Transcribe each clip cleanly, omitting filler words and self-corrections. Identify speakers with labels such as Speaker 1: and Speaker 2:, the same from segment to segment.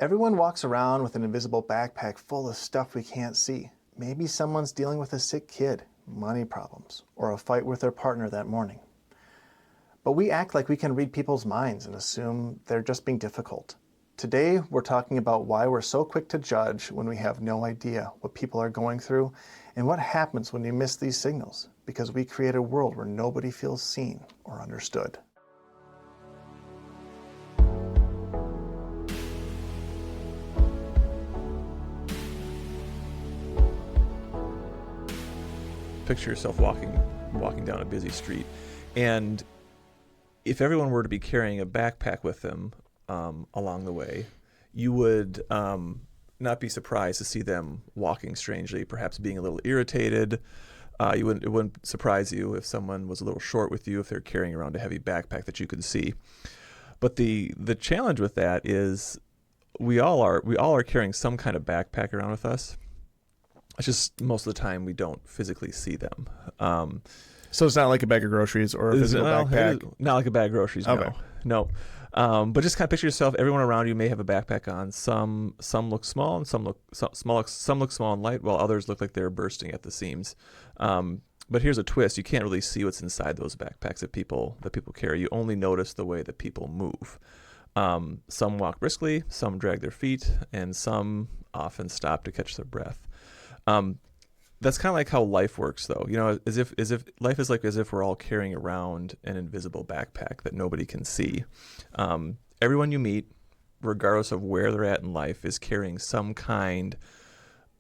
Speaker 1: Everyone walks around with an invisible backpack full of stuff we can't see. Maybe someone's dealing with a sick kid, money problems, or a fight with their partner that morning. But we act like we can read people's minds and assume they're just being difficult. Today, we're talking about why we're so quick to judge when we have no idea what people are going through and what happens when you miss these signals, because we create a world where nobody feels seen or understood.
Speaker 2: Picture yourself walking down a busy street, and if everyone were to be carrying a backpack with them along the way, you would not be surprised to see them walking strangely, perhaps being a little irritated. It wouldn't surprise you if someone was a little short with you, if they're carrying around a heavy backpack that you could see. But the challenge with that is we all are carrying some kind of backpack around with us. It's just most of the time we don't physically see them.
Speaker 3: So it's not like a bag of groceries or a physical backpack?
Speaker 2: Not like a bag of groceries,
Speaker 3: okay.
Speaker 2: No. But just kind of picture yourself, everyone around you may have a backpack on. Some look small and some look small and light, while others look like they're bursting at the seams. But here's a twist. You can't really see what's inside those backpacks that people carry. You only notice the way that people move. Some walk briskly, some drag their feet, and some often stop to catch their breath. That's kind of like how life works, though. You know, as if life is like as if we're all carrying around an invisible backpack that nobody can see. Everyone you meet, regardless of where they're at in life, is carrying some kind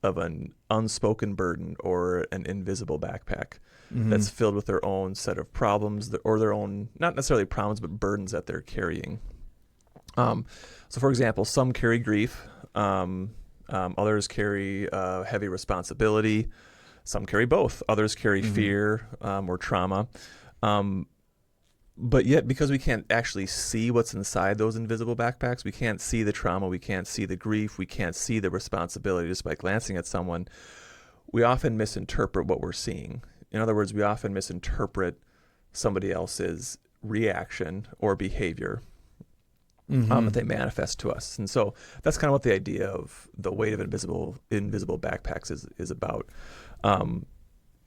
Speaker 2: of an unspoken burden or an invisible backpack that's filled with their own set of problems or their own, not necessarily problems, but burdens that they're carrying. So, for example, some carry grief. Others carry heavy responsibility. Some carry both. Others carry fear or trauma. But yet, because we can't actually see what's inside those invisible backpacks, we can't see the trauma, we can't see the grief, we can't see the responsibility just by glancing at someone, we often misinterpret what we're seeing. In other words, we often misinterpret somebody else's reaction or behavior that they manifest to us. And so that's kind of what the idea of the weight of invisible backpacks is about.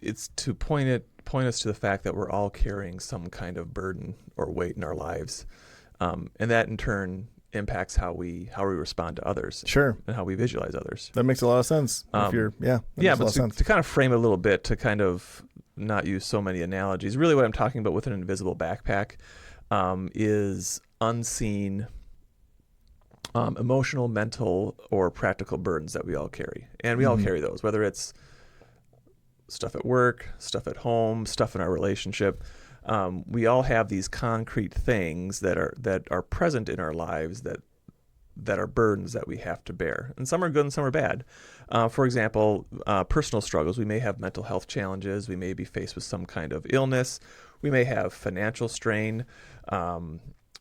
Speaker 2: It's to point us to the fact that we're all carrying some kind of burden or weight in our lives, and that in turn impacts how we respond to others.
Speaker 3: Sure.
Speaker 2: And how we visualize others.
Speaker 3: That makes a lot of sense.
Speaker 2: But to kind of frame it a little bit, to kind of not use so many analogies, really what I'm talking about with an invisible backpack is unseen emotional, mental, or practical burdens that we all carry. And we all carry those, whether it's stuff at work, stuff at home, stuff in our relationship. We all have these concrete things that are present in our lives that are burdens that we have to bear. And some are good and some are bad. For example, personal struggles. We may have mental health challenges. We may be faced with some kind of illness. We may have financial strain.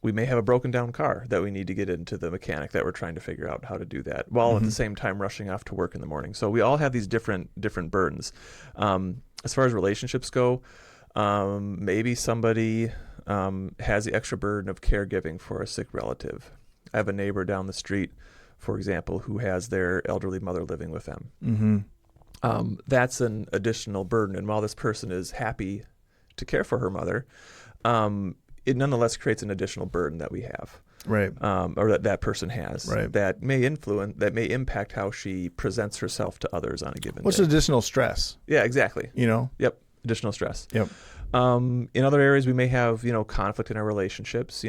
Speaker 2: We may have a broken down car that we need to get into the mechanic that we're trying to figure out how to do that while at the same time rushing off to work in the morning. So we all have these different burdens. As far as relationships go, maybe somebody has the extra burden of caregiving for a sick relative. I have a neighbor down the street, for example, who has their elderly mother living with them. That's an additional burden. And while this person is happy to care for her mother, it nonetheless creates an additional burden that we have,
Speaker 3: right?
Speaker 2: Or that person has,
Speaker 3: right?
Speaker 2: That may impact how she presents herself to others on a given
Speaker 3: What's
Speaker 2: day.
Speaker 3: Additional stress?
Speaker 2: Yeah, exactly.
Speaker 3: Yep.
Speaker 2: Additional stress.
Speaker 3: Yep.
Speaker 2: In other areas, we may have conflict in our relationships.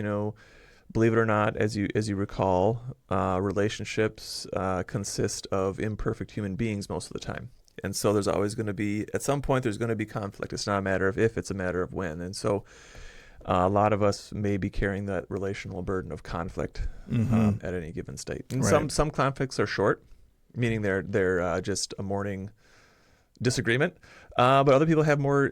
Speaker 2: Believe it or not, as you recall, relationships consist of imperfect human beings most of the time. And so there's always going to be, at some point, there's going to be conflict. It's not a matter of if, it's a matter of when. And so a lot of us may be carrying that relational burden of conflict at any given state. And some conflicts are short, meaning they're just a morning disagreement. But other people have more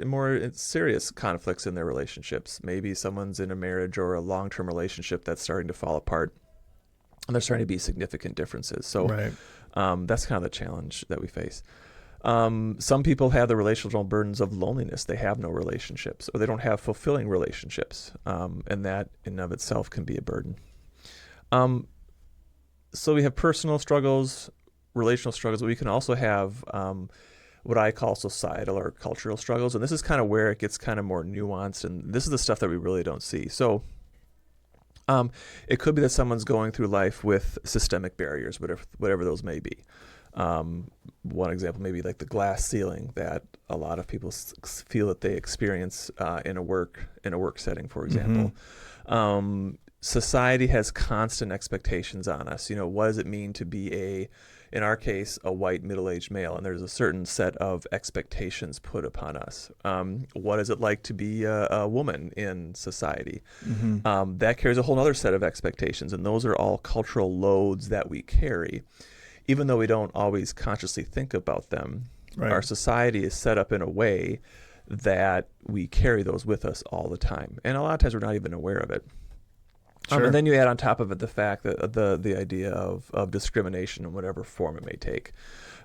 Speaker 2: serious conflicts in their relationships. Maybe someone's in a marriage or a long-term relationship that's starting to fall apart, and there's starting to be significant differences. So that's kind of the challenge that we face. Some people have the relational burdens of loneliness. They have no relationships, or they don't have fulfilling relationships, and that in and of itself can be a burden. So we have personal struggles, relational struggles, but we can also have what I call societal or cultural struggles. And this is kind of where it gets kind of more nuanced. And this is the stuff that we really don't see. So it could be that someone's going through life with systemic barriers, whatever those may be. One example may be like the glass ceiling that a lot of people feel that they experience in a work setting, for example. Society has constant expectations on us. What does it mean to be in our case, a white middle-aged male? And there's a certain set of expectations put upon us. What is it like to be a woman in society? That carries a whole other set of expectations, and those are all cultural loads that we carry. Even though we don't always consciously think about them, our society is set up in a way that we carry those with us all the time. And a lot of times we're not even aware of it.
Speaker 3: Sure.
Speaker 2: And then you add on top of it the fact that the idea of discrimination in whatever form it may take.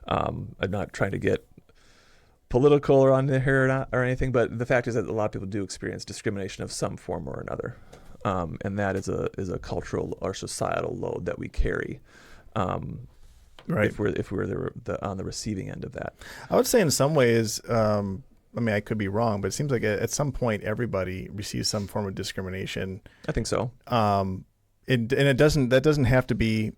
Speaker 2: I'm not trying to get political or on here or anything, but the fact is that a lot of people do experience discrimination of some form or another. And that is a cultural or societal load that we carry. If we're on the receiving end of that.
Speaker 3: I would say in some ways, I could be wrong, but it seems like at some point everybody receives some form of discrimination.
Speaker 2: I think so.
Speaker 3: That doesn't have to be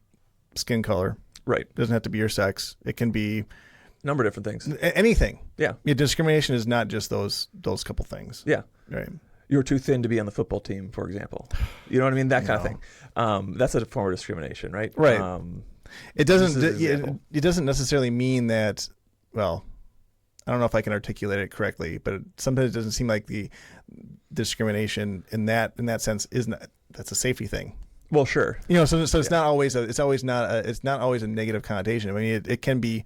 Speaker 3: skin color.
Speaker 2: Right.
Speaker 3: It doesn't have to be your sex. It can be
Speaker 2: a number of different things.
Speaker 3: Anything.
Speaker 2: Yeah.
Speaker 3: Discrimination is not just those couple things.
Speaker 2: Yeah.
Speaker 3: Right.
Speaker 2: You're too thin to be on the football team, for example. You know what I mean? That kind of thing. That's a form of discrimination, right?
Speaker 3: Right. It doesn't necessarily mean that, well, I don't know if I can articulate it correctly, but sometimes it doesn't seem like the discrimination in that sense that's a safety thing.
Speaker 2: Well, sure.
Speaker 3: So it's not always not always a negative connotation. I mean, it can be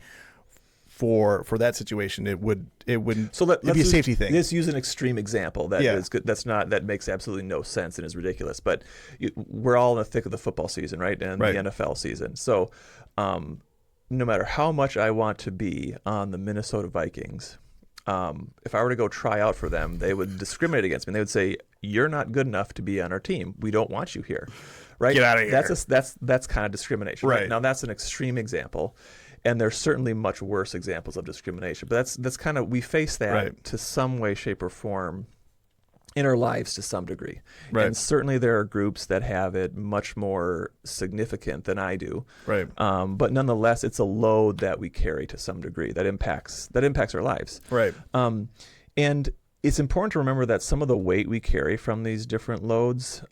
Speaker 3: for that situation. It'd be a safety thing.
Speaker 2: Let's use an extreme example that is good. That makes absolutely no sense and is ridiculous. But we're all in the thick of the football season, right? And the NFL season. So, no matter how much I want to be on the Minnesota Vikings, if I were to go try out for them, they would discriminate against me. They would say, "You're not good enough to be on our team. We don't want you here." Right?
Speaker 3: Get out of here.
Speaker 2: That's kind of discrimination. Right. Now that's an extreme example, and there's certainly much worse examples of discrimination. But that's kind of, we face that to some way, shape, or form in our lives to some degree. Right. And certainly there are groups that have it much more significant than I do. Right. But nonetheless, it's a load that we carry to some degree that impacts our lives. Right. And it's important to remember that some of the weight we carry from these different loads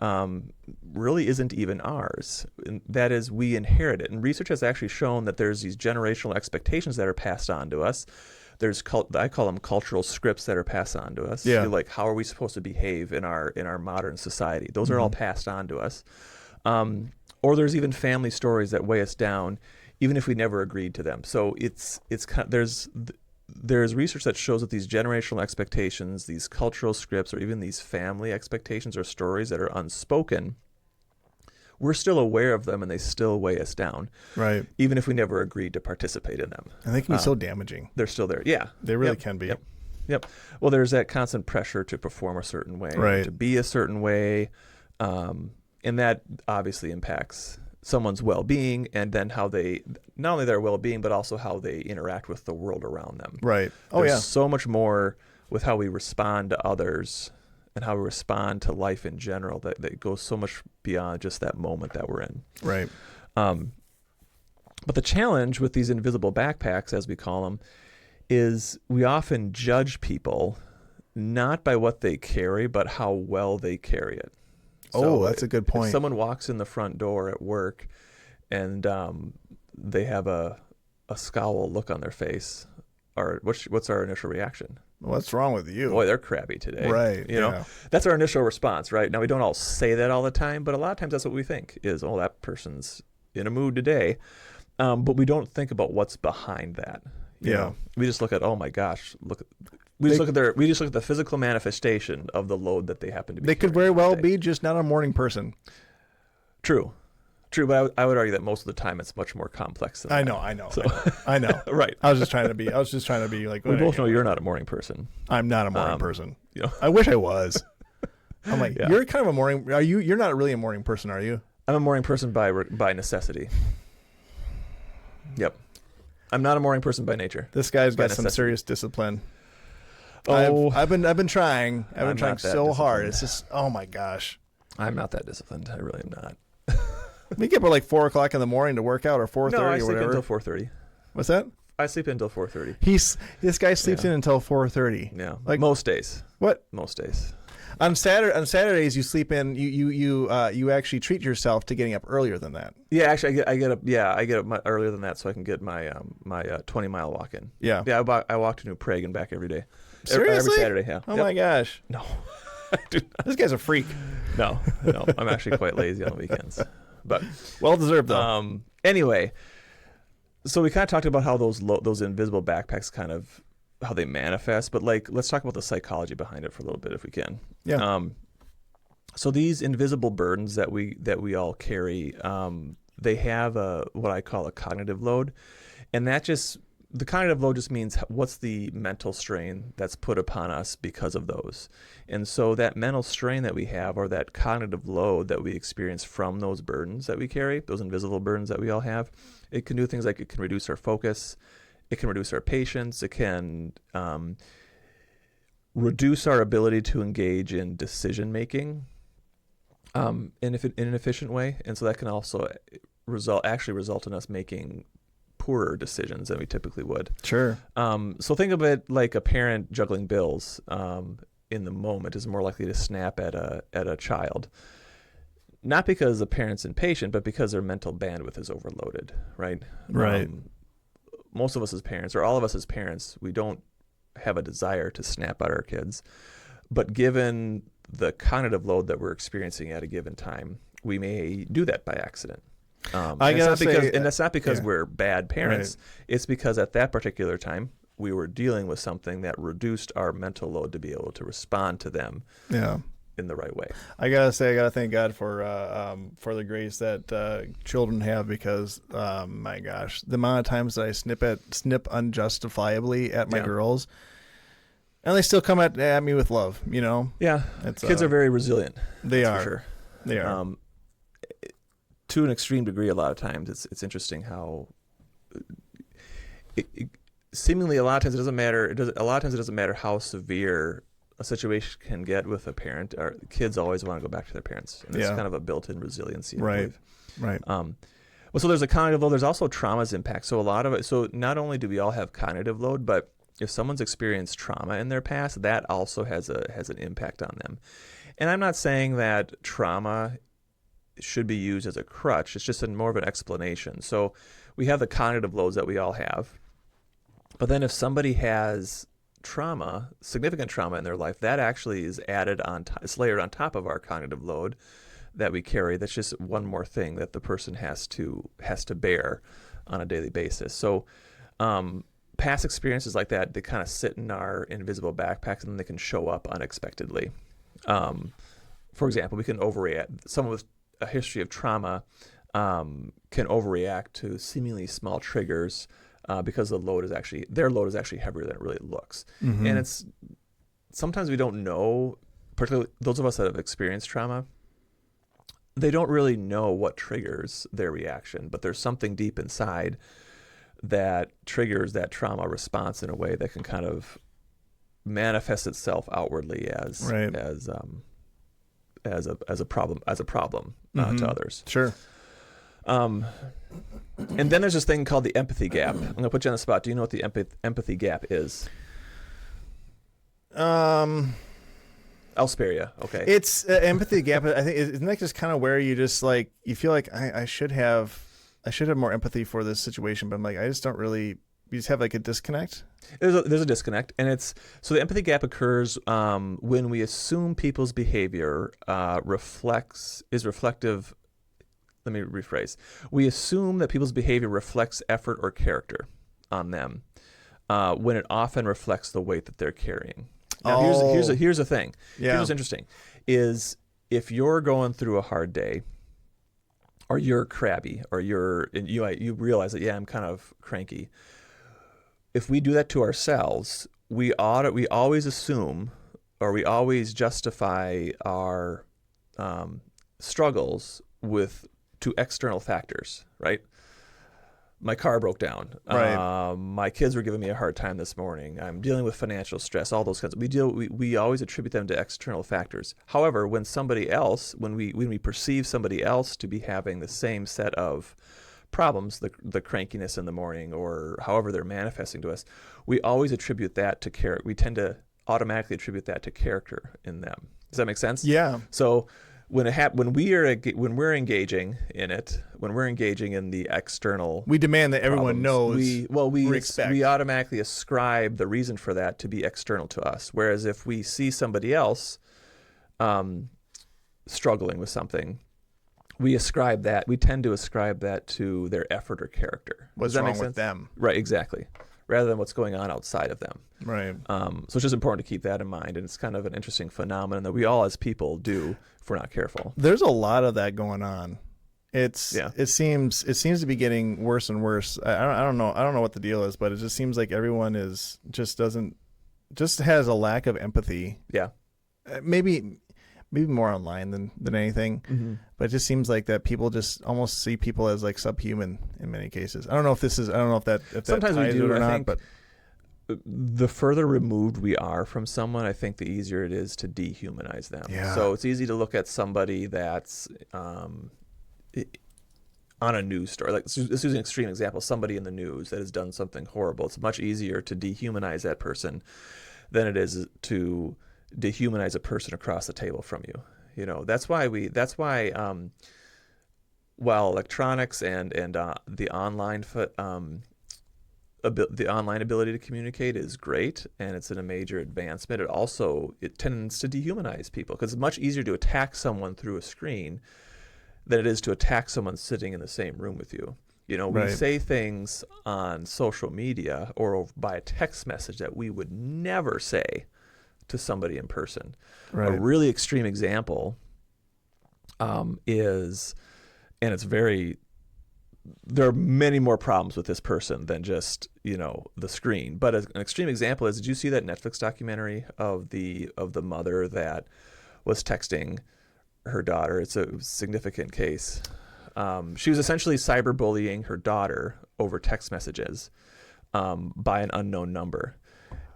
Speaker 2: really isn't even ours. And that is, we inherit it. And research has actually shown that there's these generational expectations that are passed on to us. I call them cultural scripts that are passed on to us. Yeah. Like, how are we supposed to behave in our modern society? Those are all passed on to us. Or there's even family stories that weigh us down, even if we never agreed to them. So there's research that shows that these generational expectations, these cultural scripts, or even these family expectations or stories that are unspoken, we're still aware of them and they still weigh us down. Right. Even if we never agreed to participate in them.
Speaker 3: And they can be so damaging.
Speaker 2: They're still there. Yeah.
Speaker 3: They really can be.
Speaker 2: Yep. Well, there's that constant pressure to perform a certain way, to be a certain way. And that obviously impacts someone's well-being, and then how they, not only their well-being, but also how they interact with the world around them. Right. There's so much more with how we respond to others and how we respond to life in general that goes so much beyond just that moment that we're in. Right. But the challenge with these invisible backpacks, as we call them, is we often judge people not by what they carry, but how well they carry it. So
Speaker 3: that's a good point.
Speaker 2: If someone walks in the front door at work and they have a scowl look on their face, or what's our initial reaction?
Speaker 3: What's wrong with you?
Speaker 2: Boy, they're crabby today.
Speaker 3: Right.
Speaker 2: You know, that's our initial response, right? Now, we don't all say that all the time, but a lot of times that's what we think is, oh, that person's in a mood today. But we don't think about what's behind that. You know? We just look at, oh my gosh, we just look at the physical manifestation of the load that they happen to be.
Speaker 3: They could very well be just not a morning person.
Speaker 2: True, but I would argue that most of the time it's much more complex than that.
Speaker 3: I know.
Speaker 2: Right.
Speaker 3: I was just trying to be like,
Speaker 2: we both know you're not a morning person.
Speaker 3: I'm not a morning person. You know. I wish I was. I'm like, you're kind of a morning. You're not really a morning person, are you?
Speaker 2: I'm a morning person by necessity. Yep. I'm not a morning person by nature.
Speaker 3: This guy's
Speaker 2: By
Speaker 3: got some
Speaker 2: necessity.
Speaker 3: serious discipline.
Speaker 2: Oh,
Speaker 3: I've been trying. I've been
Speaker 2: I'm
Speaker 3: trying
Speaker 2: not that
Speaker 3: so hard.
Speaker 2: disciplined.
Speaker 3: It's just, oh my gosh.
Speaker 2: I'm not that disciplined. I really am not.
Speaker 3: We get up at like 4 o'clock in the morning to work out, or 4:30
Speaker 2: No, I
Speaker 3: or
Speaker 2: sleep
Speaker 3: whatever.
Speaker 2: until 4:30.
Speaker 3: What's that?
Speaker 2: I sleep until 4:30.
Speaker 3: This guy sleeps in until 4:30.
Speaker 2: Yeah,
Speaker 3: Like-
Speaker 2: most days.
Speaker 3: What?
Speaker 2: Most days.
Speaker 3: On Saturdays you sleep in. You actually treat yourself to getting up earlier than that.
Speaker 2: Yeah, actually, I get up. Yeah, I get up earlier than that so I can get my 20-mile walk in.
Speaker 3: Yeah.
Speaker 2: Yeah, I walk to New Prague and back every day.
Speaker 3: Seriously?
Speaker 2: Every Saturday. Yeah.
Speaker 3: Oh
Speaker 2: Yep.
Speaker 3: my gosh.
Speaker 2: No, I do not.
Speaker 3: This guy's a freak.
Speaker 2: No. I'm actually quite lazy on the weekends, but
Speaker 3: Well deserved though.
Speaker 2: anyway, so we kind of talked about how those invisible backpacks kind of how they manifest, but like let's talk about the psychology behind it for a little bit if we can.
Speaker 3: Yeah.
Speaker 2: So these invisible burdens that we all carry, they have what I call a cognitive load, and the cognitive load just means what's the mental strain that's put upon us because of those. And so that mental strain that we have, or that cognitive load that we experience from those burdens that we carry, those invisible burdens that we all have, it can do things like it can reduce our focus, it can reduce our patience, it can reduce our ability to engage in decision making in an efficient way. And so that can also result in us making poorer decisions than we typically would.
Speaker 3: Sure.
Speaker 2: So think of it like a parent juggling bills in the moment is more likely to snap at a child. Not because the parent's impatient, but because their mental bandwidth is overloaded, right?
Speaker 3: Right.
Speaker 2: Most of us as parents, or all of us as parents, we don't have a desire to snap at our kids. But given the cognitive load that we're experiencing at a given time, we may do that by accident. And that's not because we're bad parents. Right. It's because at that particular time, we were dealing with something that reduced our mental load to be able to respond to them in the right way. I
Speaker 3: gotta thank God for the grace that children have, because my gosh, the amount of times that I snip unjustifiably at my girls, and they still come at me with love, you know.
Speaker 2: Yeah, kids are very resilient.
Speaker 3: They are.
Speaker 2: For sure.
Speaker 3: They are.
Speaker 2: To an extreme degree, a lot of times it's interesting how seemingly a lot of times it doesn't matter how severe a situation can get with a parent. Or kids always want to go back to their parents, and it's kind of a built-in resiliency.
Speaker 3: Right.
Speaker 2: Well, so there's a cognitive load. There's also trauma's impact. So a lot of it. So not only do we all have cognitive load, but if someone's experienced trauma in their past, that also has an impact on them. And I'm not saying that trauma should be used as a crutch. It's just more of an explanation. So we have the cognitive loads that we all have. But then if somebody has trauma, significant trauma in their life, that actually is it's layered on top of our cognitive load that we carry. That's just one more thing that the person has to bear on a daily basis. So past experiences like that, they kind of sit in our invisible backpacks, and then they can show up unexpectedly. For example, we can overreact. Someone with a history of trauma can overreact to seemingly small triggers because their load is actually heavier than it really looks. Mm-hmm. And it's sometimes we don't know, particularly those of us that have experienced trauma, they don't really know what triggers their reaction, but there's something deep inside that triggers that trauma response in a way that can kind of manifest itself outwardly as a problem to others.
Speaker 3: Sure.
Speaker 2: And then there's this thing called the empathy gap. I'm going to put you on the spot. Do you know what the empathy gap is? I'll spare you. Okay.
Speaker 3: It's empathy gap. I think isn't that just kind of where you just like you feel like I should have more empathy for this situation, but I'm like I just don't really. You just have like a disconnect.
Speaker 2: There's a disconnect, and so the empathy gap occurs when we assume people's behavior is reflective. Let me rephrase. We assume that people's behavior reflects effort or character on them, when it often reflects the weight that they're carrying. Now, here's the thing.
Speaker 3: Yeah.
Speaker 2: Here's what's interesting: is if you're going through a hard day, or you're crabby, or you realize that I'm kind of cranky. If we do that to ourselves, we always assume, or we always justify our struggles with to external factors, right? My car broke down.
Speaker 3: Right.
Speaker 2: My kids were giving me a hard time this morning. I'm dealing with financial stress. All those kinds. We always attribute them to external factors. However, when we perceive somebody else to be having the same set of problems, the crankiness in the morning, or however they're manifesting to us, we always attribute that to character. We tend to automatically attribute that to character in them. Does that make sense?
Speaker 3: Yeah.
Speaker 2: So when we're engaging in it, when we're engaging in the external,
Speaker 3: We demand that everyone
Speaker 2: problems,
Speaker 3: knows.
Speaker 2: we automatically ascribe the reason for that to be external to us. Whereas if we see somebody else struggling with something, we tend to ascribe that to their effort or character.
Speaker 3: What's
Speaker 2: Does that
Speaker 3: wrong
Speaker 2: make sense?
Speaker 3: with them?
Speaker 2: Right, exactly. Rather than what's going on outside of them.
Speaker 3: Right.
Speaker 2: So it's just important to keep that in mind, and it's kind of an interesting phenomenon that we all as people do if we're not careful.
Speaker 3: There's a lot of that going on. It
Speaker 2: Yeah.
Speaker 3: seems to be getting worse and worse. I don't know what the deal is, but it just seems like everyone just has a lack of empathy.
Speaker 2: Yeah.
Speaker 3: Maybe more online than anything.
Speaker 2: Mm-hmm.
Speaker 3: But it just seems like that people just almost see people as like subhuman in many cases. I don't know if that
Speaker 2: Sometimes we
Speaker 3: ties
Speaker 2: do,
Speaker 3: it or
Speaker 2: I
Speaker 3: not,
Speaker 2: think.
Speaker 3: but
Speaker 2: The further removed we are from someone, I think the easier it is to dehumanize them.
Speaker 3: Yeah.
Speaker 2: So it's easy to look at somebody that's on a news story. Like, this is an extreme example. Somebody in the news that has done something horrible. It's much easier to dehumanize that person than it is to dehumanize a person across the table from you. You know, that's why while electronics and the online the online ability to communicate is great, and it's a major advancement, it tends to dehumanize people, because it's much easier to attack someone through a screen than it is to attack someone sitting in the same room with you. You know, we
Speaker 3: Right.
Speaker 2: say things on social media or by a text message that we would never say to somebody in person.
Speaker 3: Right.
Speaker 2: A really extreme example is, and there are many more problems with this person than just, the screen. But an extreme example is, did you see that Netflix documentary of the mother that was texting her daughter? It's a significant case. She was essentially cyberbullying her daughter over text messages by an unknown number.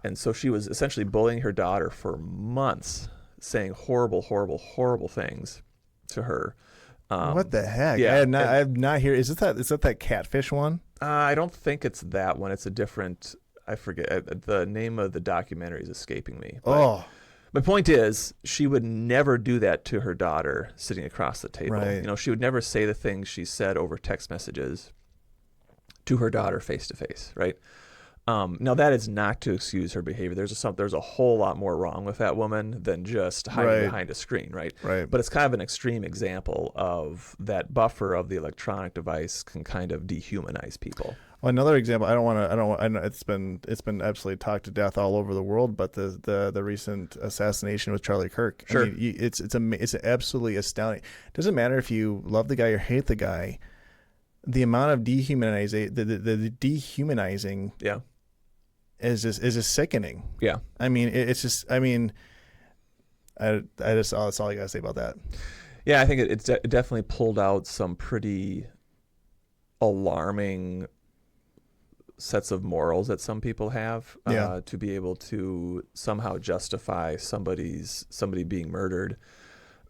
Speaker 2: And so she was essentially bullying her daughter for months, saying horrible, horrible, horrible things to her.
Speaker 3: What the heck?
Speaker 2: Yeah,
Speaker 3: I have not heard. Is that catfish one?
Speaker 2: I don't think it's that one. It's a different. I forget the name of the documentary is escaping me. But my point is, she would never do that to her daughter sitting across the table.
Speaker 3: Right.
Speaker 2: She would never say the things she said over text messages to her daughter face to face. Right. Now, that is not to excuse her behavior. There's a whole lot more wrong with that woman than just hiding behind a screen, right?
Speaker 3: Right.
Speaker 2: But it's kind of an extreme example of that buffer of the electronic device can kind of dehumanize people.
Speaker 3: Well, another example. I know it's been absolutely talked to death all over the world, but the recent assassination with Charlie Kirk.
Speaker 2: Sure.
Speaker 3: I mean, it's absolutely astounding. It doesn't matter if you love the guy or hate the guy. The amount of dehumanizing, the dehumanizing.
Speaker 2: Yeah.
Speaker 3: is just sickening.
Speaker 2: Yeah.
Speaker 3: I mean, that's all I gotta say about that.
Speaker 2: Yeah, I think it definitely pulled out some pretty alarming sets of morals that some people have to be able to somehow justify somebody being murdered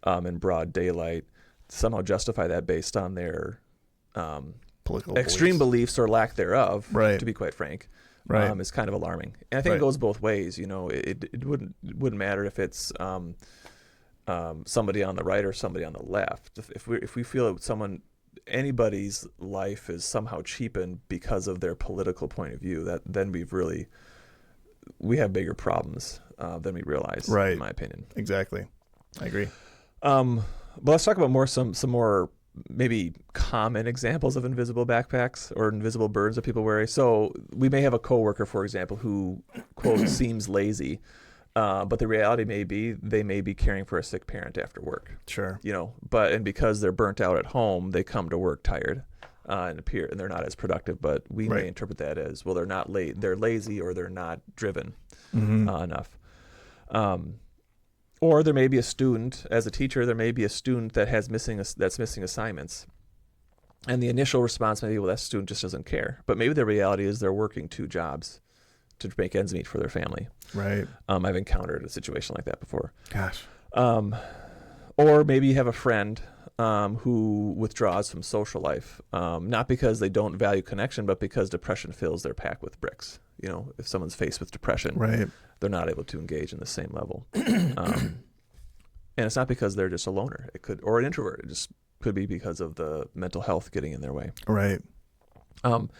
Speaker 2: in broad daylight, somehow justify that based on their
Speaker 3: Political
Speaker 2: extreme beliefs or lack thereof,
Speaker 3: Right.
Speaker 2: to be quite frank.
Speaker 3: Right.
Speaker 2: Is kind of alarming, and I think it goes both ways. It wouldn't matter if it's somebody on the right or somebody on the left. If we feel that anybody's life is somehow cheapened because of their political point of view, then we have bigger problems than we realize.
Speaker 3: Right.
Speaker 2: In my opinion.
Speaker 3: Exactly. I agree.
Speaker 2: But let's talk about some more maybe common examples of invisible backpacks or invisible burdens that people wear. So we may have a coworker, for example, who, quote, seems lazy, but the reality may be they may be caring for a sick parent after work.
Speaker 3: Sure.
Speaker 2: And because they're burnt out at home, they come to work tired and they're not as productive. But we may interpret that as, well, they're lazy or they're not driven enough. Or there may be a student, as a teacher, there may be a student that's missing assignments. And the initial response may be, well, that student just doesn't care. But maybe the reality is they're working 2 jobs to make ends meet for their family.
Speaker 3: Right.
Speaker 2: I've encountered a situation like that before.
Speaker 3: Gosh.
Speaker 2: Or maybe you have a friend who withdraws from social life, not because they don't value connection, but because depression fills their pack with bricks. You know, if someone's faced with depression,
Speaker 3: right,
Speaker 2: they're not able to engage in the same level. And it's not because they're just a loner. It could, or an introvert. It just could be because of the mental health getting in their way.
Speaker 3: Right.
Speaker 2: And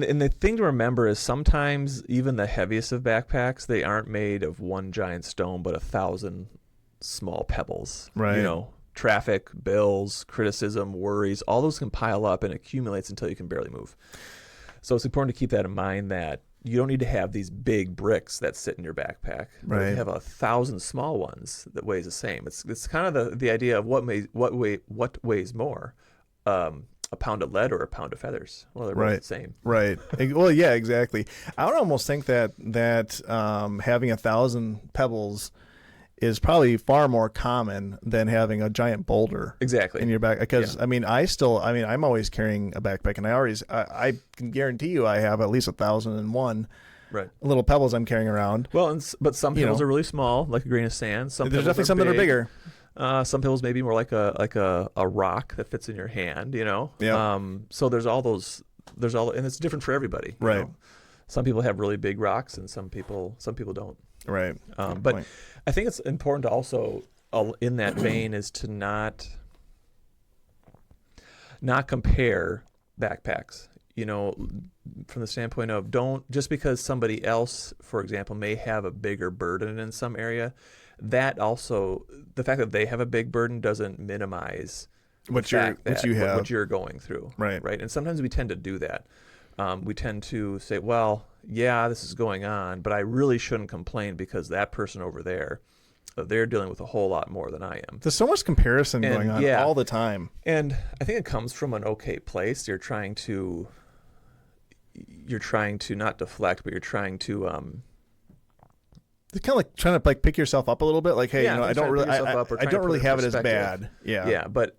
Speaker 2: the thing to remember is sometimes even the heaviest of backpacks, they aren't made of one giant stone, but 1,000 small pebbles.
Speaker 3: Right.
Speaker 2: You know, traffic, bills, criticism, worries, all those can pile up and accumulates until you can barely move. So it's important to keep that in mind, that you don't need to have these big bricks that sit in your backpack. But
Speaker 3: Right.
Speaker 2: you have 1,000 small ones that weighs the same. It's kind of the idea of what weighs more. A pound of lead or a pound of feathers? Well, they're both the same.
Speaker 3: Right. Well, yeah, exactly. I would almost think that having 1,000 pebbles is probably far more common than having a giant boulder
Speaker 2: Exactly.
Speaker 3: in your back. Because I'm always carrying a backpack, and I can guarantee you I have at least 1,001
Speaker 2: Right.
Speaker 3: little pebbles I'm carrying around.
Speaker 2: Well, but some pebbles are really small, like a grain of sand.
Speaker 3: There's definitely some that are bigger.
Speaker 2: Some pebbles may be more like a rock that fits in your hand, you know?
Speaker 3: Yeah.
Speaker 2: So there's all, and it's different for everybody. You
Speaker 3: Right.
Speaker 2: know? Some people have really big rocks and some people don't.
Speaker 3: Right.
Speaker 2: But
Speaker 3: point.
Speaker 2: I think it's important to also, in that vein, is to not compare backpacks. You know, from the standpoint of, don't, just because somebody else, for example, may have a bigger burden in some area, that also, the fact that they have a big burden doesn't minimize
Speaker 3: What you're
Speaker 2: going through.
Speaker 3: Right.
Speaker 2: Right. And sometimes we tend to do that. We tend to say, well, yeah, this is going on, but I really shouldn't complain because that person over there, they're dealing with a whole lot more than I am.
Speaker 3: There's so much comparison going on all the time.
Speaker 2: And I think it comes from an okay place. You're trying to not deflect, but you're trying to
Speaker 3: It's kind of like trying to pick yourself up a little bit. Like, hey, I don't really have it as bad. Yeah.
Speaker 2: Yeah. But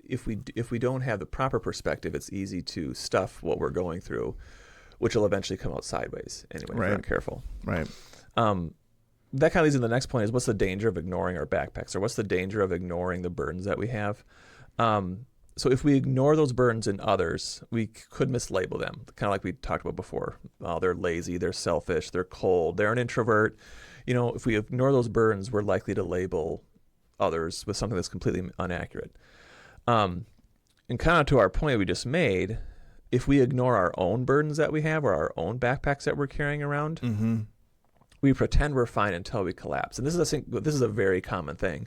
Speaker 2: if we don't have the proper perspective, it's easy to stuff what we're going through, which will eventually come out sideways anyway, if we're not careful.
Speaker 3: Right.
Speaker 2: That kind of leads to the next point, is what's the danger of ignoring our backpacks, or what's the danger of ignoring the burdens that we have? So if we ignore those burdens in others, we could mislabel them, kind of like we talked about before. They're lazy, they're selfish, they're cold, they're an introvert. You know, if we ignore those burdens, we're likely to label others with something that's completely inaccurate. And kind of to our point we just made, if we ignore our own burdens that we have, or our own backpacks that we're carrying around,
Speaker 3: Mm-hmm.
Speaker 2: we pretend we're fine until we collapse. And this is a very common thing.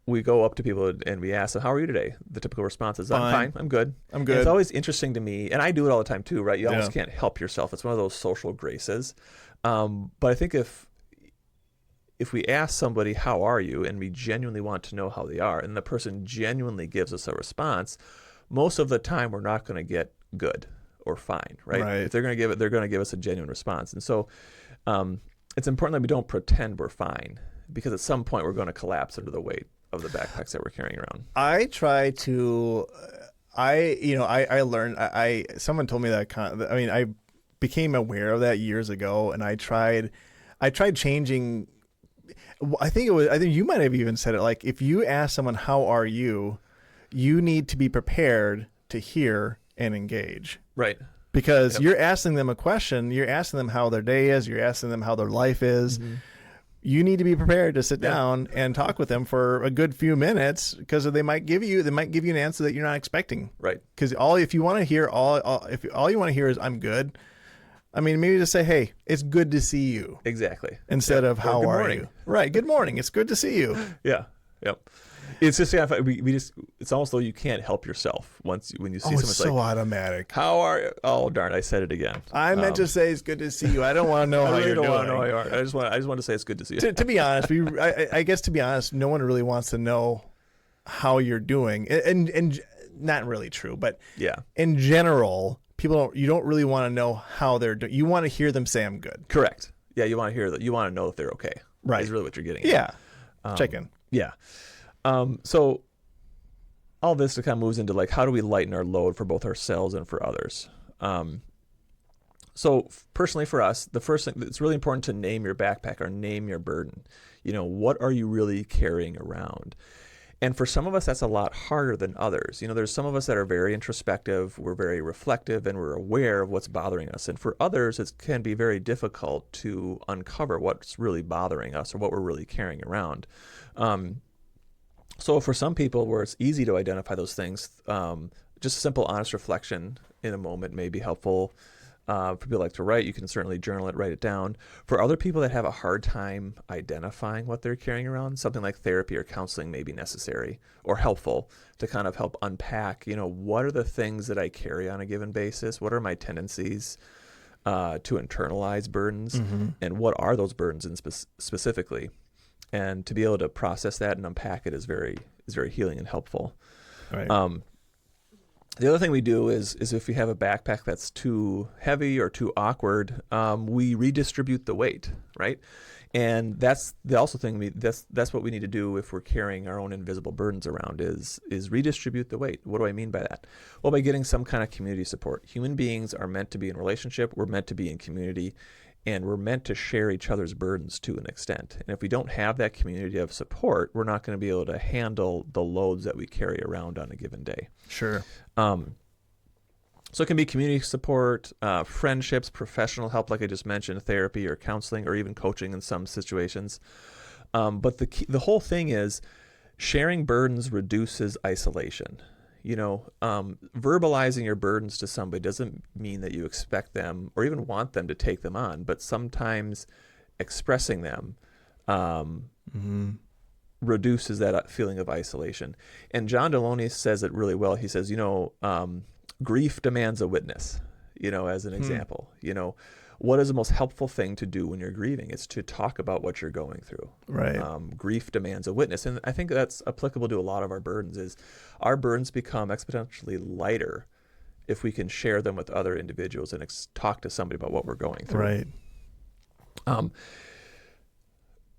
Speaker 2: We go up to people and we ask them, how are you today? The typical response is, I'm fine. I'm good.
Speaker 3: I'm good.
Speaker 2: And it's always interesting to me, and I do it all the time too, right? You almost can't help yourself. It's one of those social graces. But I think if we ask somebody, how are you? And we genuinely want to know how they are, and the person genuinely gives us a response, most of the time we're not going to get good or fine, right? If they're going to give it, they're going to give us a genuine response. And so it's important that we don't pretend we're fine, because at some point we're going to collapse under the weight of the backpacks that we're carrying around.
Speaker 3: I try to, I learned, someone told me that, I became aware of that years ago, and I tried changing. I think you might have even said it, like, if you ask someone, how are you, you need to be prepared to hear and engage.
Speaker 2: Right.
Speaker 3: Because you're asking them a question, you're asking them how their day is, you're asking them how their life is.
Speaker 2: Mm-hmm.
Speaker 3: You need to be prepared to sit down and talk with them for a good few minutes, because they might give you an answer that you're not expecting.
Speaker 2: Right.
Speaker 3: Because if you want to hear if all you want to hear is I'm good, I mean, maybe just say, hey, it's good to see you.
Speaker 2: Exactly.
Speaker 3: Instead of how are
Speaker 2: morning.
Speaker 3: you? Right. Good morning. It's good to see you.
Speaker 2: Yeah. Yep. It's just it's almost though you can't help yourself when you see someone
Speaker 3: it's so automatic.
Speaker 2: How are you? Oh darn! I said it again.
Speaker 3: I meant to say it's good to see you. I don't want to know how you're doing. I don't want to know how you are.
Speaker 2: I just want to say it's good to see you.
Speaker 3: To be honest, I guess to be honest, no one really wants to know how you're doing, and not really true, but in general, you don't really want to know how they're doing. You want to hear them say I'm good.
Speaker 2: Correct. Yeah, you want to hear that. You want to know if they're okay.
Speaker 3: Right.
Speaker 2: Is really what you're getting.
Speaker 3: Yeah. Check in.
Speaker 2: Yeah. So all this kind of moves into like, how do we lighten our load for both ourselves and for others? So personally for us, the first thing, it's really important to name your backpack or name your burden. What are you really carrying around? And for some of us, that's a lot harder than others. There's some of us that are very introspective, we're very reflective, and we're aware of what's bothering us. And for others, it can be very difficult to uncover what's really bothering us or what we're really carrying around. So for some people where it's easy to identify those things, just a simple honest reflection in a moment may be helpful. For people who like to write, you can certainly journal it, write it down. For other people that have a hard time identifying what they're carrying around, something like therapy or counseling may be necessary or helpful to kind of help unpack, what are the things that I carry on a given basis? What are my tendencies to internalize burdens?
Speaker 3: Mm-hmm.
Speaker 2: And what are those burdens specifically? And to be able to process that and unpack it is very healing and helpful.
Speaker 3: Right.
Speaker 2: The other thing we do is if we have a backpack that's too heavy or too awkward, we redistribute the weight, right? And that's the also thing that's what we need to do if we're carrying our own invisible burdens around is redistribute the weight. What do I mean by that? Well, by getting some kind of community support. Human beings are meant to be in relationship. We're meant to be in community. And we're meant to share each other's burdens to an extent. And if we don't have that community of support, we're not going to be able to handle the loads that we carry around on a given day.
Speaker 3: Sure.
Speaker 2: So it can be community support, friendships, professional help, like I just mentioned, therapy or counseling, or even coaching in some situations. But the whole thing is sharing burdens reduces isolation. Verbalizing your burdens to somebody doesn't mean that you expect them or even want them to take them on, but sometimes expressing them reduces that feeling of isolation. And John Deloney says it really well. He says, grief demands a witness, as an example. What is the most helpful thing to do when you're grieving? It's to talk about what you're going through.
Speaker 3: Right.
Speaker 2: Grief demands a witness. And I think that's applicable to a lot of our burdens is our burdens become exponentially lighter if we can share them with other individuals and talk to somebody about what we're going through.
Speaker 3: Right.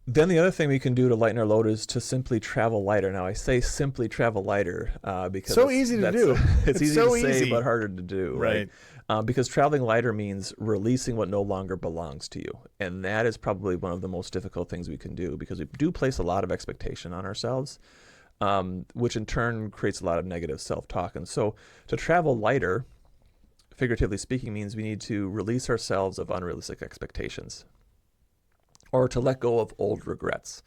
Speaker 2: Then the other thing we can do to lighten our load is to simply travel lighter. Now I say simply travel lighter because
Speaker 3: so easy to do.
Speaker 2: It's easy
Speaker 3: so
Speaker 2: to say,
Speaker 3: easy.
Speaker 2: but harder to do. Right. Because traveling lighter means releasing what no longer belongs to you. And that is probably one of the most difficult things we can do because we do place a lot of expectation on ourselves, which in turn creates a lot of negative self-talk. And so to travel lighter, figuratively speaking, means we need to release ourselves of unrealistic expectations or to let go of old regrets.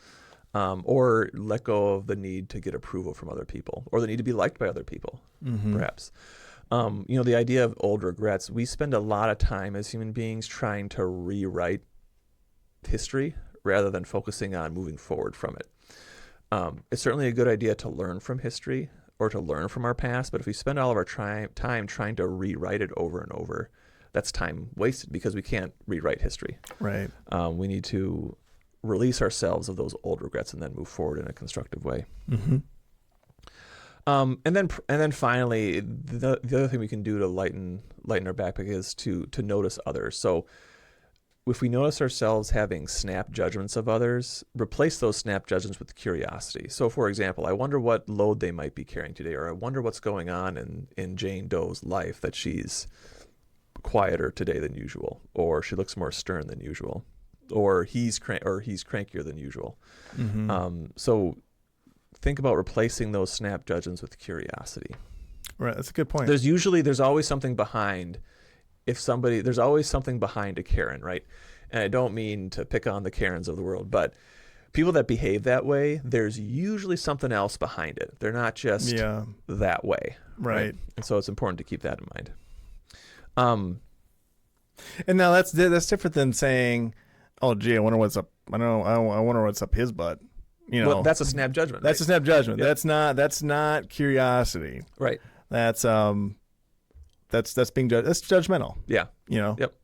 Speaker 2: Or let go of the need to get approval from other people or the need to be liked by other people, perhaps. The idea of old regrets, we spend a lot of time as human beings trying to rewrite history rather than focusing on moving forward from it. It's certainly a good idea to learn from history or to learn from our past, but if we spend all of our time trying to rewrite it over and over, that's time wasted because we can't rewrite history.
Speaker 3: Right.
Speaker 2: We need to release ourselves of those old regrets and then move forward in a constructive way.
Speaker 3: Mm-hmm.
Speaker 2: And then finally, the other thing we can do to lighten our backpack is to notice others. So if we notice ourselves having snap judgments of others, replace those snap judgments with curiosity. So for example, I wonder what load they might be carrying today, or I wonder what's going on in Jane Doe's life that she's quieter today than usual, or she looks more stern than usual, or he's crankier than usual.
Speaker 3: Mm-hmm.
Speaker 2: So think about replacing those snap judgments with curiosity.
Speaker 3: Right, that's a good point.
Speaker 2: There's always something behind. There's always something behind a Karen, right? And I don't mean to pick on the Karens of the world, but people that behave that way, there's usually something else behind it. They're not just that way.
Speaker 3: Right.
Speaker 2: And so it's important to keep that in mind.
Speaker 3: And now that's different than saying, "Oh, gee, I wonder what's up. I wonder what's up his butt."
Speaker 2: Well, that's a snap judgment.
Speaker 3: That's
Speaker 2: right?
Speaker 3: a snap judgment.
Speaker 2: Yep.
Speaker 3: That's not curiosity.
Speaker 2: Right.
Speaker 3: That's being that's judgmental.
Speaker 2: Yeah. Yep.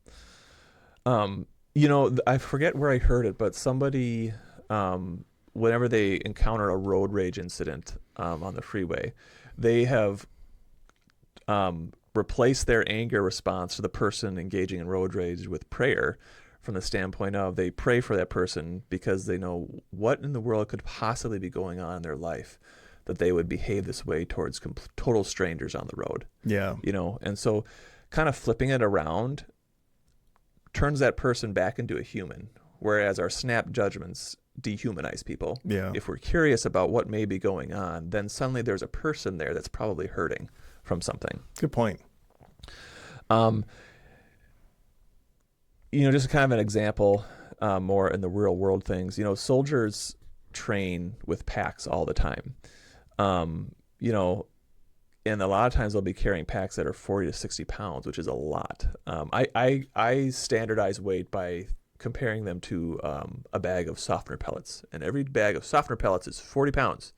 Speaker 2: I forget where I heard it, but somebody, whenever they encounter a road rage incident on the freeway, they have replaced their anger response to the person engaging in road rage with prayer, from the standpoint of they pray for that person because they know what in the world could possibly be going on in their life that they would behave this way towards total strangers on the road.
Speaker 3: Yeah.
Speaker 2: And so kind of flipping it around turns that person back into a human, whereas our snap judgments dehumanize people.
Speaker 3: Yeah.
Speaker 2: If we're curious about what may be going on, then suddenly there's a person there that's probably hurting from something.
Speaker 3: Good point.
Speaker 2: Just kind of an example, more in the real world things. Soldiers train with packs all the time. And a lot of times they'll be carrying packs that are 40 to 60 pounds, which is a lot. I standardize weight by comparing them to a bag of softener pellets. And every bag of softener pellets is 40 pounds.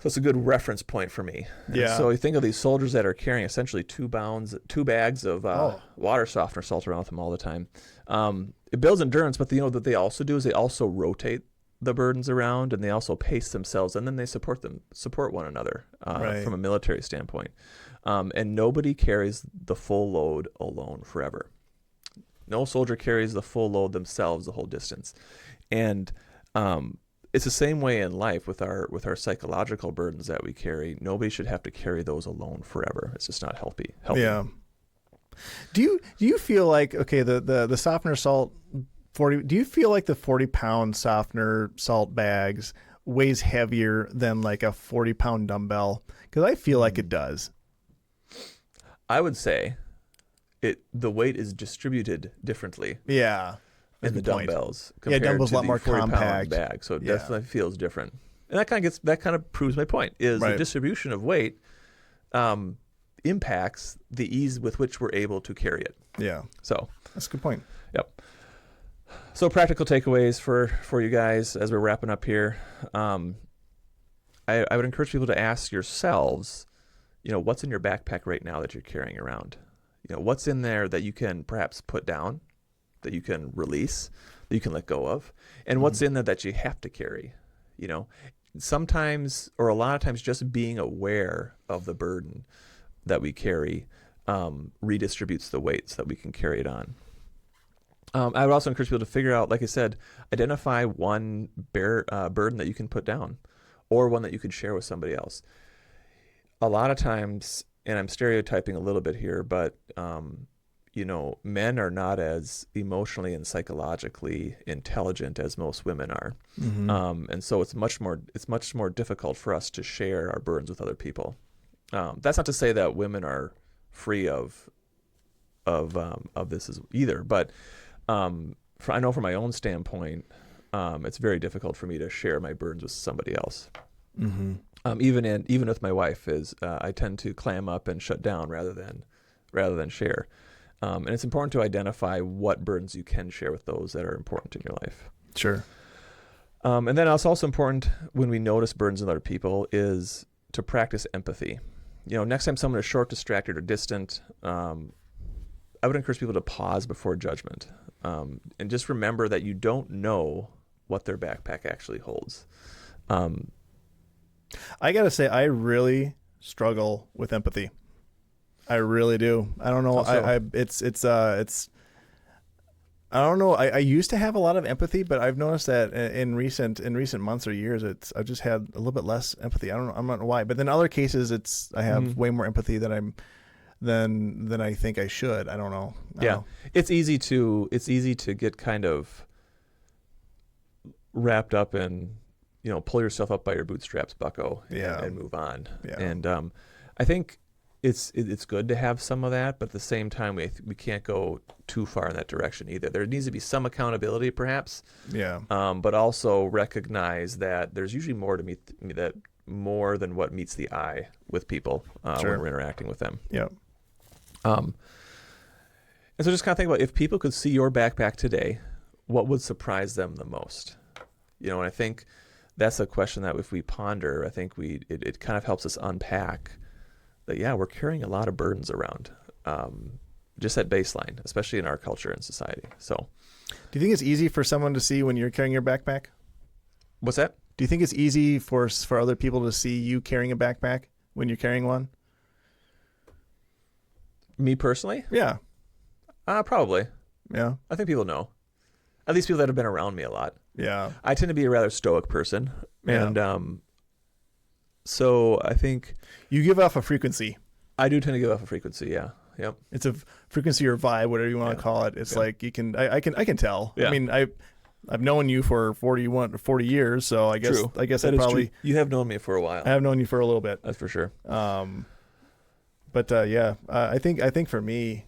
Speaker 2: So it's a good reference point for me.
Speaker 3: Yeah.
Speaker 2: And so you think of these soldiers that are carrying essentially 2 bags of water softener salt around with them all the time. It builds endurance, but what they also do is they also rotate the burdens around, and they also pace themselves, and then they support one another from a military standpoint. And nobody carries the full load alone forever. No soldier carries the full load themselves the whole distance. And it's the same way in life with our psychological burdens that we carry. Nobody should have to carry those alone forever. It's just not healthy.
Speaker 3: Yeah. Do you feel like, the softener salt 40, do you feel like the 40-pound softener salt bags weighs heavier than like a 40-pound dumbbell? Because I feel like it does.
Speaker 2: I would say the weight is distributed differently.
Speaker 3: Yeah.
Speaker 2: In the dumbbells compared
Speaker 3: dumbbells
Speaker 2: to
Speaker 3: a lot
Speaker 2: the
Speaker 3: more
Speaker 2: 40-pound
Speaker 3: compact
Speaker 2: bag, so it definitely feels different. And that kind of proves my point. Is the distribution of weight impacts the ease with which we're able to carry it.
Speaker 3: Yeah.
Speaker 2: So
Speaker 3: that's a good point.
Speaker 2: Yep. So practical takeaways for you guys as we're wrapping up here. I would encourage people to ask yourselves, what's in your backpack right now that you're carrying around? What's in there that you can perhaps put down, that you can release, that you can let go of, and what's in there that you have to carry? Sometimes, or a lot of times, just being aware of the burden that we carry redistributes the weight so that we can carry it on. I would also encourage people to figure out, like I said, identify one burden that you can put down, or one that you could share with somebody else. A lot of times, and I'm stereotyping a little bit here, but men are not as emotionally and psychologically intelligent as most women are, and so it's much more difficult for us to share our burdens with other people. That's not to say that women are free of this either, but I know from my own standpoint, it's very difficult for me to share my burdens with somebody else. Even with my wife, I tend to clam up and shut down rather than share. And it's important to identify what burdens you can share with those that are important in your life.
Speaker 3: Sure.
Speaker 2: And then it's also important when we notice burdens in other people is to practice empathy. Next time someone is short, distracted, or distant, I would encourage people to pause before judgment. And just remember that you don't know what their backpack actually holds.
Speaker 3: I got to say, I really struggle with empathy. I really do. I don't know. I don't know. I used to have a lot of empathy, but I've noticed that in recent months or years, I've just had a little bit less empathy. I don't know. I'm not know why, but in other cases, I have way more empathy than I think I should. I don't know.
Speaker 2: It's easy to get kind of wrapped up in, pull yourself up by your bootstraps, bucko, and move on. Yeah. And I think it's good to have some of that, but at the same time, we can't go too far in that direction either. There needs to be some accountability, perhaps. Yeah. But also recognize that there's usually more more than what meets the eye with people when we're interacting with them. Yeah. And so just kind of think about, if people could see your backpack today, what would surprise them the most? And I think that's a question that if we ponder, I think it kind of helps us unpack that, we're carrying a lot of burdens around, just at baseline, especially in our culture and society. So
Speaker 3: do you think it's easy for someone to see when you're carrying your backpack?
Speaker 2: What's that?
Speaker 3: Do you think it's easy for other people to see you carrying a backpack when you're carrying one?
Speaker 2: Me personally?
Speaker 3: Yeah.
Speaker 2: Probably.
Speaker 3: Yeah.
Speaker 2: I think people know. At least people that have been around me a lot.
Speaker 3: Yeah.
Speaker 2: I tend to be a rather stoic person. And So I think
Speaker 3: You give off a frequency.
Speaker 2: I do tend to give off a frequency. Yeah. Yep.
Speaker 3: It's a frequency or vibe, whatever you want to call it. It's like you can, I can tell.
Speaker 2: Yeah.
Speaker 3: I mean, I've known you for 40 years, so I guess
Speaker 2: True.
Speaker 3: I
Speaker 2: That
Speaker 3: I
Speaker 2: is
Speaker 3: probably
Speaker 2: true. You have known me for a while.
Speaker 3: I have known you for a little bit.
Speaker 2: That's for sure.
Speaker 3: But yeah, I think for me,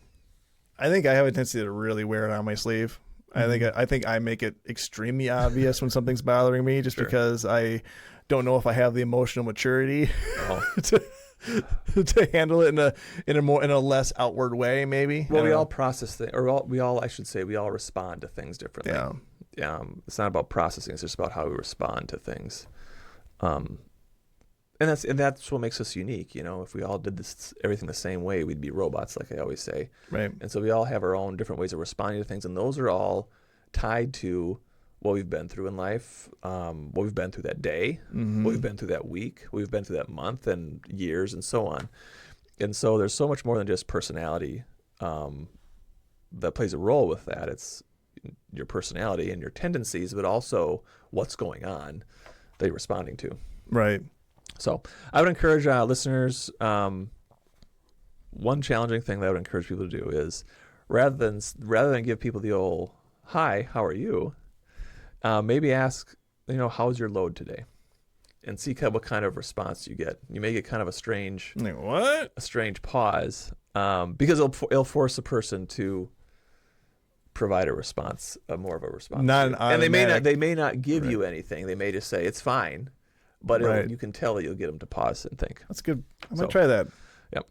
Speaker 3: I think I have a tendency to really wear it on my sleeve. I think I make it extremely obvious when something's bothering me, just because I don't know if I have the emotional maturity to handle it in a less outward way, maybe.
Speaker 2: Well, we all process things, or we all respond to things differently.
Speaker 3: Yeah.
Speaker 2: It's not about processing; it's just about how we respond to things. And that's what makes us unique. If we all did everything the same way, we'd be robots, like I always say.
Speaker 3: Right.
Speaker 2: And so we all have our own different ways of responding to things, and those are all tied to what we've been through in life, what we've been through that day, what we've been through that week, what we've been through that month and years, and so on. And so there's so much more than just personality that plays a role with that. It's your personality and your tendencies, but also what's going on that you're responding to.
Speaker 3: Right.
Speaker 2: So I would encourage listeners, one challenging thing that I would encourage people to do is rather than give people the old, "Hi, how are you?" Maybe ask, how's your load today? And see what kind of response you get. You may get kind of a strange pause, because it'll force a person to provide a response, more of a response.
Speaker 3: Not an automatic.
Speaker 2: And they may not give you anything. They may just say it's fine, but you can tell that you'll get them to pause and think.
Speaker 3: That's good. I'm gonna try that.
Speaker 2: Yep.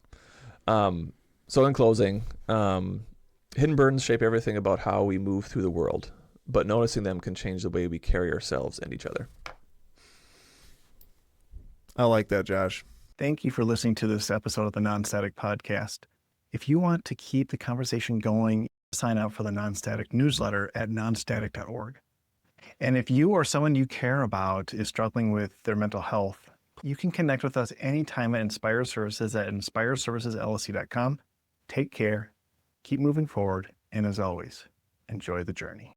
Speaker 2: So in closing, hidden burdens shape everything about how we move through the world, but noticing them can change the way we carry ourselves and each other.
Speaker 3: I like that, Josh.
Speaker 4: Thank you for listening to this episode of the Non-Static Podcast. If you want to keep the conversation going, sign up for the Non-Static newsletter at nonstatic.org. And if you or someone you care about is struggling with their mental health, you can connect with us anytime at Inspire Services at inspireservicesllc.com. Take care, keep moving forward, and as always, enjoy the journey.